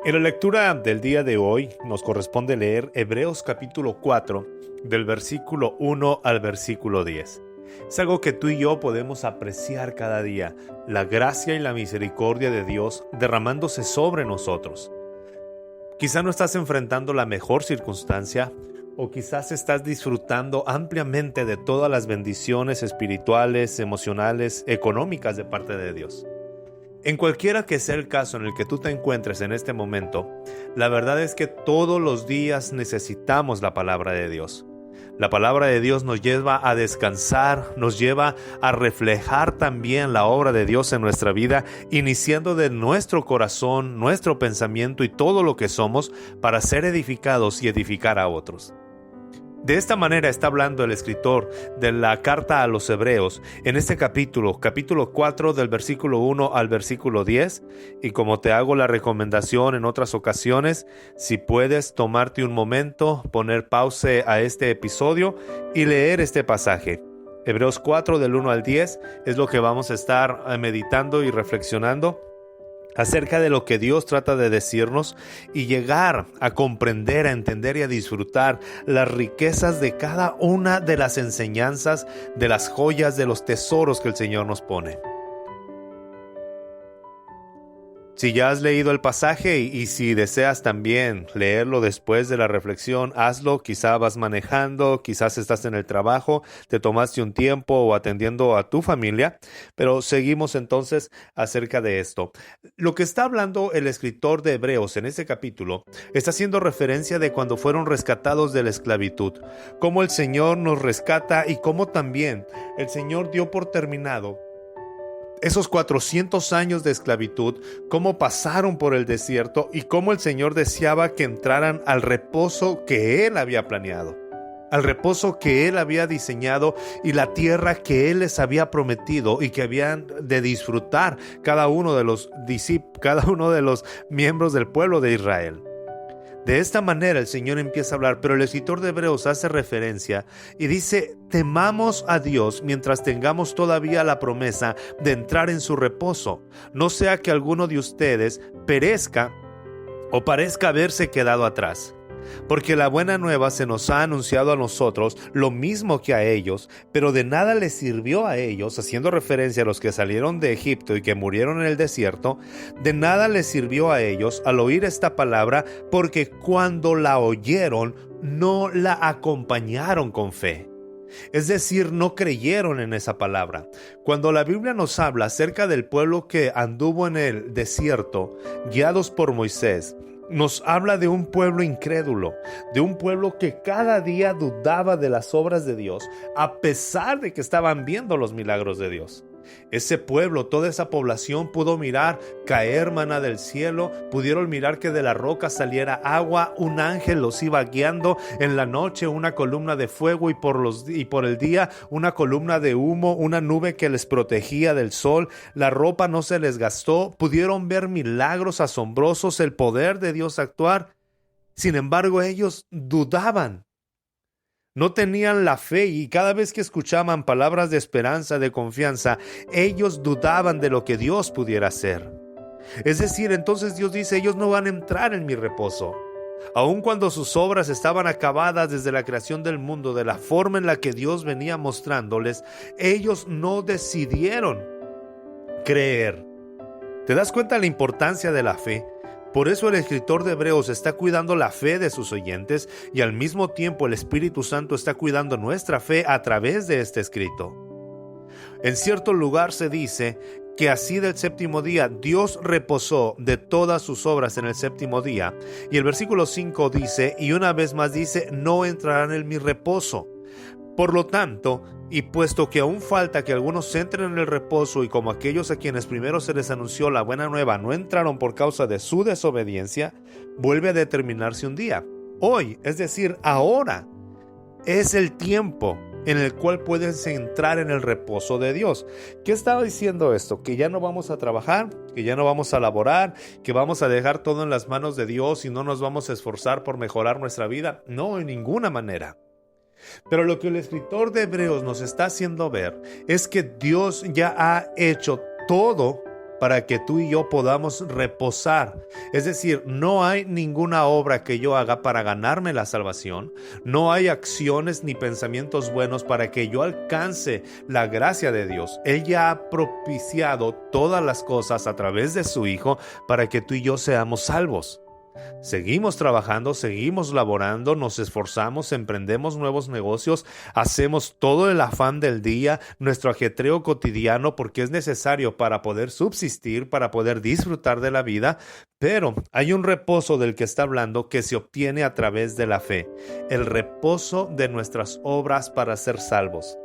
En la lectura del día de hoy nos corresponde leer Hebreos capítulo 4, del versículo 1 al versículo 10. Es algo que tú y yo podemos apreciar cada día, la gracia y la misericordia de Dios derramándose sobre nosotros. Quizá no estás enfrentando la mejor circunstancia, o quizás estás disfrutando ampliamente de todas las bendiciones espirituales, emocionales, económicas de parte de Dios. En cualquiera que sea el caso en el que tú te encuentres en este momento, la verdad es que todos los días necesitamos la palabra de Dios. La palabra de Dios nos lleva a descansar, nos lleva a reflejar también la obra de Dios en nuestra vida, iniciando de nuestro corazón, nuestro pensamiento y todo lo que somos para ser edificados y edificar a otros. De esta manera está hablando el escritor de la carta a los Hebreos en este capítulo 4 del versículo 1 al versículo 10, y como te hago la recomendación en otras ocasiones, si puedes tomarte un momento, poner pause a este episodio y leer este pasaje. Hebreos 4 del 1 al 10 es lo que vamos a estar meditando y reflexionando acerca de lo que Dios trata de decirnos y llegar a comprender, a entender y a disfrutar las riquezas de cada una de las enseñanzas, de las joyas, de los tesoros que el Señor nos pone. Si ya has leído el pasaje y si deseas también leerlo después de la reflexión, hazlo. Quizá vas manejando, quizás estás en el trabajo, te tomaste un tiempo o atendiendo a tu familia, pero seguimos entonces acerca de esto. Lo que está hablando el escritor de Hebreos en este capítulo está haciendo referencia de cuando fueron rescatados de la esclavitud, cómo el Señor nos rescata y cómo también el Señor dio por terminado esos 400 años de esclavitud, cómo pasaron por el desierto y cómo el Señor deseaba que entraran al reposo que Él había planeado, al reposo que Él había diseñado y la tierra que Él les había prometido y que habían de disfrutar cada uno de los miembros del pueblo de Israel. De esta manera el Señor empieza a hablar, pero el escritor de Hebreos hace referencia y dice: temamos a Dios mientras tengamos todavía la promesa de entrar en su reposo. No sea que alguno de ustedes perezca o parezca haberse quedado atrás. Porque la buena nueva se nos ha anunciado a nosotros lo mismo que a ellos, pero de nada les sirvió a ellos, haciendo referencia a los que salieron de Egipto y que murieron en el desierto, de nada les sirvió a ellos al oír esta palabra, porque cuando la oyeron no la acompañaron con fe. Es decir, no creyeron en esa palabra. Cuando la Biblia nos habla acerca del pueblo que anduvo en el desierto, guiados por Moisés, nos habla de un pueblo incrédulo, de un pueblo que cada día dudaba de las obras de Dios, a pesar de que estaban viendo los milagros de Dios. Ese pueblo, toda esa población pudo mirar caer maná del cielo, pudieron mirar que de la roca saliera agua, un ángel los iba guiando, en la noche una columna de fuego y por el día una columna de humo, una nube que les protegía del sol, la ropa no se les gastó, pudieron ver milagros asombrosos, el poder de Dios actuar. Sin embargo, ellos dudaban. No tenían la fe y cada vez que escuchaban palabras de esperanza, de confianza, ellos dudaban de lo que Dios pudiera hacer. Es decir, entonces Dios dice: ellos no van a entrar en mi reposo. Aun cuando sus obras estaban acabadas desde la creación del mundo, de la forma en la que Dios venía mostrándoles, ellos no decidieron creer. ¿Te das cuenta de la importancia de la fe? Por eso el escritor de Hebreos está cuidando la fe de sus oyentes y al mismo tiempo el Espíritu Santo está cuidando nuestra fe a través de este escrito. En cierto lugar se dice que así del séptimo día Dios reposó de todas sus obras en el séptimo día, y el versículo 5 dice, y una vez más dice: no entrarán en mi reposo. Por lo tanto, y puesto que aún falta que algunos entren en el reposo, y como aquellos a quienes primero se les anunció la buena nueva no entraron por causa de su desobediencia, vuelve a determinarse un día. Hoy, es decir, ahora, es el tiempo en el cual puedes entrar en el reposo de Dios. ¿Qué estaba diciendo esto? Que ya no vamos a trabajar, que ya no vamos a laborar, que vamos a dejar todo en las manos de Dios y no nos vamos a esforzar por mejorar nuestra vida. No, en ninguna manera. Pero lo que el escritor de Hebreos nos está haciendo ver es que Dios ya ha hecho todo para que tú y yo podamos reposar. Es decir, no hay ninguna obra que yo haga para ganarme la salvación. No hay acciones ni pensamientos buenos para que yo alcance la gracia de Dios. Él ya ha propiciado todas las cosas a través de su Hijo para que tú y yo seamos salvos. Seguimos trabajando, seguimos laborando, nos esforzamos, emprendemos nuevos negocios, hacemos todo el afán del día, nuestro ajetreo cotidiano, porque es necesario para poder subsistir, para poder disfrutar de la vida, pero hay un reposo del que está hablando que se obtiene a través de la fe, el reposo de nuestras obras para ser salvos.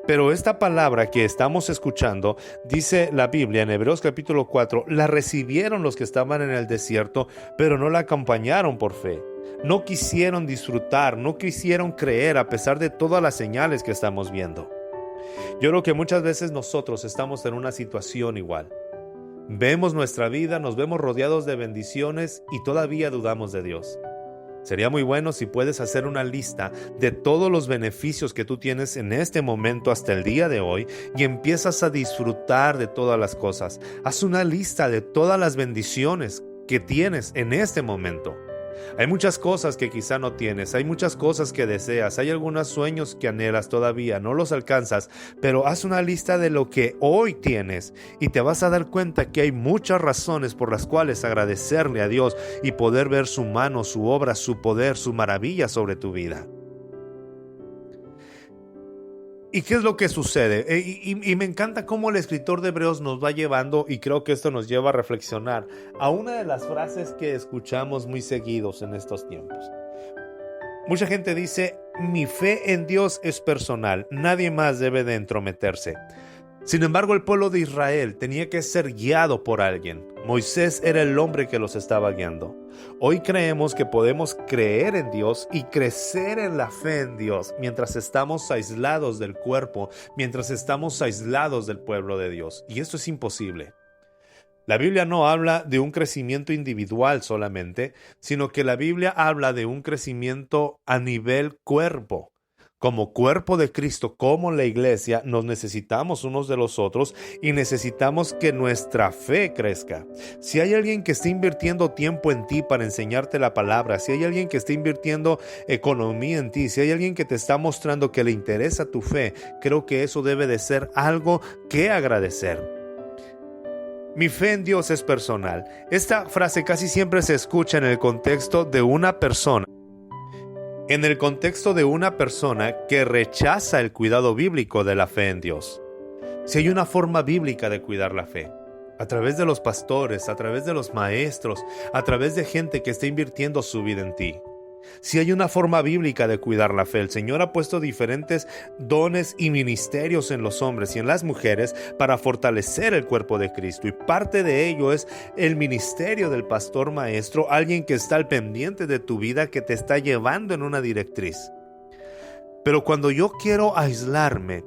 Pero esta palabra que estamos escuchando, dice la Biblia en Hebreos capítulo 4, la recibieron los que estaban en el desierto, pero no la acompañaron por fe. No quisieron disfrutar, no quisieron creer a pesar de todas las señales que estamos viendo. Yo creo que muchas veces nosotros estamos en una situación igual. Vemos nuestra vida, nos vemos rodeados de bendiciones y todavía dudamos de Dios. Sería muy bueno si puedes hacer una lista de todos los beneficios que tú tienes en este momento hasta el día de hoy y empiezas a disfrutar de todas las cosas. Haz una lista de todas las bendiciones que tienes en este momento. Hay muchas cosas que quizá no tienes, hay muchas cosas que deseas, hay algunos sueños que anhelas todavía, no los alcanzas, pero haz una lista de lo que hoy tienes y te vas a dar cuenta que hay muchas razones por las cuales agradecerle a Dios y poder ver su mano, su obra, su poder, su maravilla sobre tu vida. ¿Y qué es lo que sucede? Y me encanta cómo el escritor de Hebreos nos va llevando, y creo que esto nos lleva a reflexionar, a una de las frases que escuchamos muy seguidos en estos tiempos. Mucha gente dice, mi fe en Dios es personal, nadie más debe de entrometerse. Sin embargo, el pueblo de Israel tenía que ser guiado por alguien. Moisés era el hombre que los estaba guiando. Hoy creemos que podemos creer en Dios y crecer en la fe en Dios mientras estamos aislados del cuerpo, mientras estamos aislados del pueblo de Dios. Y esto es imposible. La Biblia no habla de un crecimiento individual solamente, sino que la Biblia habla de un crecimiento a nivel cuerpo. Como cuerpo de Cristo, como la iglesia, nos necesitamos unos de los otros y necesitamos que nuestra fe crezca. Si hay alguien que está invirtiendo tiempo en ti para enseñarte la palabra, si hay alguien que está invirtiendo economía en ti, si hay alguien que te está mostrando que le interesa tu fe, creo que eso debe de ser algo que agradecer. Mi fe en Dios es personal. Esta frase casi siempre se escucha en el contexto de una persona. En el contexto de una persona que rechaza el cuidado bíblico de la fe en Dios. Si hay una forma bíblica de cuidar la fe, a través de los pastores, a través de los maestros, a través de gente que está invirtiendo su vida en ti. Si hay una forma bíblica de cuidar la fe, el Señor ha puesto diferentes dones y ministerios en los hombres y en las mujeres para fortalecer el cuerpo de Cristo. Y parte de ello es el ministerio del pastor maestro, alguien que está al pendiente de tu vida, que te está llevando en una directriz. Pero cuando yo quiero aislarme,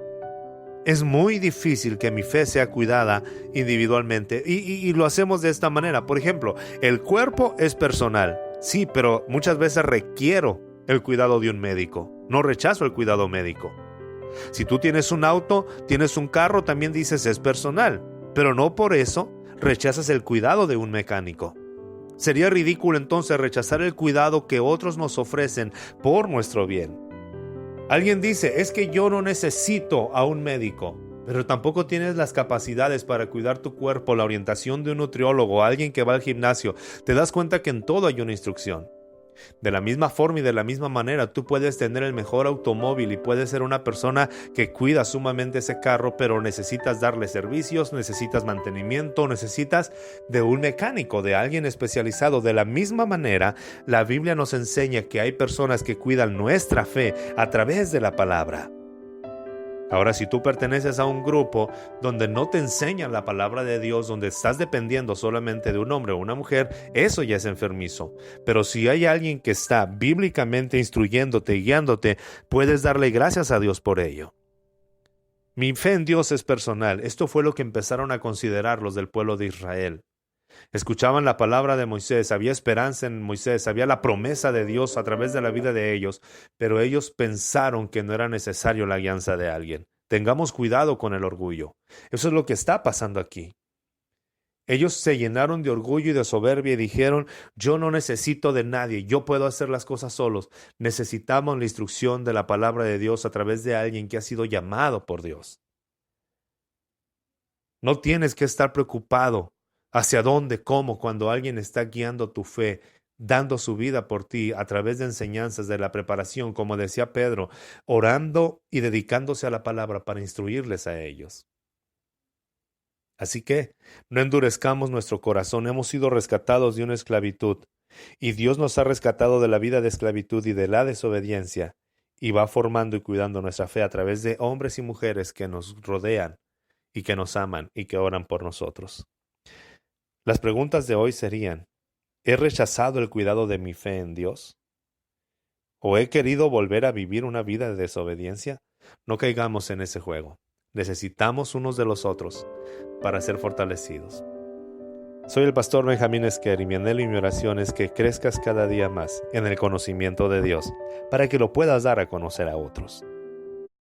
es muy difícil que mi fe sea cuidada individualmente y lo hacemos de esta manera. Por ejemplo, el cuerpo es personal. Sí, pero muchas veces requiero el cuidado de un médico. No rechazo el cuidado médico. Si tú tienes un auto, tienes un carro, también dices es personal. Pero no por eso rechazas el cuidado de un mecánico. Sería ridículo entonces rechazar el cuidado que otros nos ofrecen por nuestro bien. Alguien dice, es que yo no necesito a un médico. Pero tampoco tienes las capacidades para cuidar tu cuerpo, la orientación de un nutriólogo, alguien que va al gimnasio. Te das cuenta que en todo hay una instrucción. De la misma forma y de la misma manera, tú puedes tener el mejor automóvil y puedes ser una persona que cuida sumamente ese carro, pero necesitas darle servicios, necesitas mantenimiento, necesitas de un mecánico, de alguien especializado. De la misma manera, la Biblia nos enseña que hay personas que cuidan nuestra fe a través de la palabra. Ahora, si tú perteneces a un grupo donde no te enseñan la palabra de Dios, donde estás dependiendo solamente de un hombre o una mujer, eso ya es enfermizo. Pero si hay alguien que está bíblicamente instruyéndote y guiándote, puedes darle gracias a Dios por ello. Mi fe en Dios es personal. Esto fue lo que empezaron a considerar los del pueblo de Israel. Escuchaban la palabra de Moisés, había esperanza en Moisés, había la promesa de Dios a través de la vida de ellos, pero ellos pensaron que no era necesario la guianza de alguien. Tengamos cuidado con el orgullo. Eso es lo que está pasando aquí. Ellos se llenaron de orgullo y de soberbia y dijeron, yo no necesito de nadie, yo puedo hacer las cosas solos. Necesitamos la instrucción de la palabra de Dios a través de alguien que ha sido llamado por Dios. No tienes que estar preocupado hacia dónde, cómo, cuando alguien está guiando tu fe, dando su vida por ti a través de enseñanzas, de la preparación, como decía Pedro, orando y dedicándose a la palabra para instruirles a ellos. Así que no endurezcamos nuestro corazón, hemos sido rescatados de una esclavitud y Dios nos ha rescatado de la vida de esclavitud y de la desobediencia y va formando y cuidando nuestra fe a través de hombres y mujeres que nos rodean y que nos aman y que oran por nosotros. Las preguntas de hoy serían, ¿he rechazado el cuidado de mi fe en Dios? ¿O he querido volver a vivir una vida de desobediencia? No caigamos en ese juego. Necesitamos unos de los otros para ser fortalecidos. Soy el pastor Benjamín Esquer y mi anhelo y mi oración es que crezcas cada día más en el conocimiento de Dios para que lo puedas dar a conocer a otros.